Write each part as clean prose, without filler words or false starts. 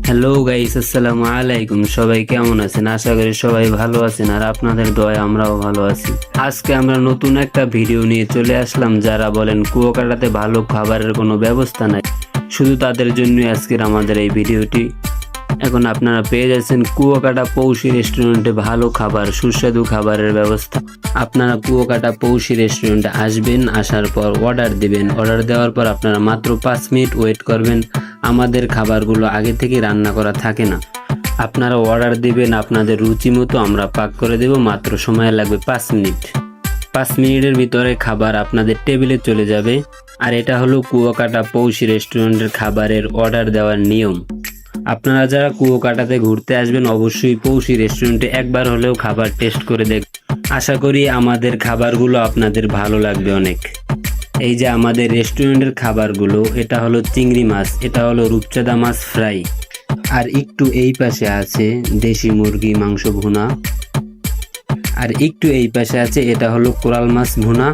Hello guys, আসসালামু আলাইকুম। সবাই কেমন আছেন? আশা করি সবাই ভালো আছেন, আর আপনাদের দয়ায় আমরাও ভালো আছি। আজকে আমরা নতুন একটা ভিডিও নিয়ে চলে আসলাম। যারা বলেন কুয়াকাটাতে ভালো খাবারের কোনো ব্যবস্থা নাই, শুধু তাদের জন্যই আজকের আমাদের এই ভিডিওটি। এখন আপনারা পেয়ে যাচ্ছেন কুয়াকাটা পৌষি রেস্টুরেন্টে ভালো খাবার, সুস্বাদু খাবারের ব্যবস্থা। আপনারা কুয়াকাটা পৌষি রেস্টুরেন্টে আসবেন, আসার পর অর্ডার দিবেন। অর্ডার দেওয়ার পর আপনারা মাত্র 5 মিনিট ওয়েট করবেন। আমাদের খাবারগুলো আগে থেকে রান্না করা থাকে না। আপনারা অর্ডার দিবেন, আপনাদের রুচি মতো আমরা পাক করে দেব। মাত্র সময় লাগবে 5 মিনিট। 5 মিনিটের ভিতরে খাবার আপনাদের টেবিলে চলে যাবে। আর এটা হলো কুয়াকাটা পৌষি রেস্টুরেন্টের খাবারের অর্ডার দেওয়ার নিয়ম। আপনারা যারা কুয়াকাটাতে ঘুরতে আসবেন, অবশ্যই পৌষি রেস্টুরেন্টে একবার হলেও খাবার টেস্ট করে দেখ। আশা করি আমাদের খাবারগুলো আপনাদের ভালো লাগবে অনেক। এই যে আমাদের রেস্টুরেন্টের খাবারগুলো, এটা হলো চিংড়ি মাছ, এটা হলো রূপচাঁদা মাছ ফ্রাই, আর একটু এই পাশে আছে দেশি মুরগি মাংস ভুনা, আর একটু এই পাশে আছে এটা হলো কোরাল মাছ ভুনা।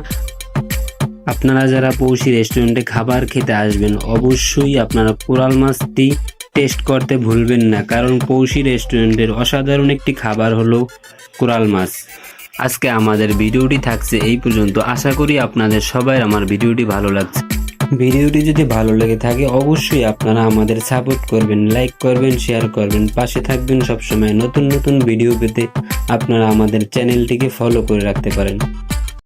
আপনারা যারা পৌষি রেস্টুরেন্টে খাবার খেতে আসবেন, অবশ্যই আপনারা কোরাল মাছটি টেস্ট করতে ভুলবেন না, কারণ পৌষি রেস্টুরেন্টের অসাধারণ একটি খাবার হলো কোরাল মাছ। আজকে আমাদের ভিডিওটি থাকছে এই পর্যন্ত। আশা করি আপনাদের সবাই আমার ভিডিওটি ভালো লাগছে। ভিডিওটি যদি ভালো লেগে থাকে, অবশ্যই আপনারা আমাদের সাপোর্ট করবেন, লাইক করবেন, শেয়ার করবেন, পাশে থাকবেন সবসময়। নতুন নতুন ভিডিও পেতে আপনারা আমাদের চ্যানেলটিকে ফলো করে রাখতে পারেন।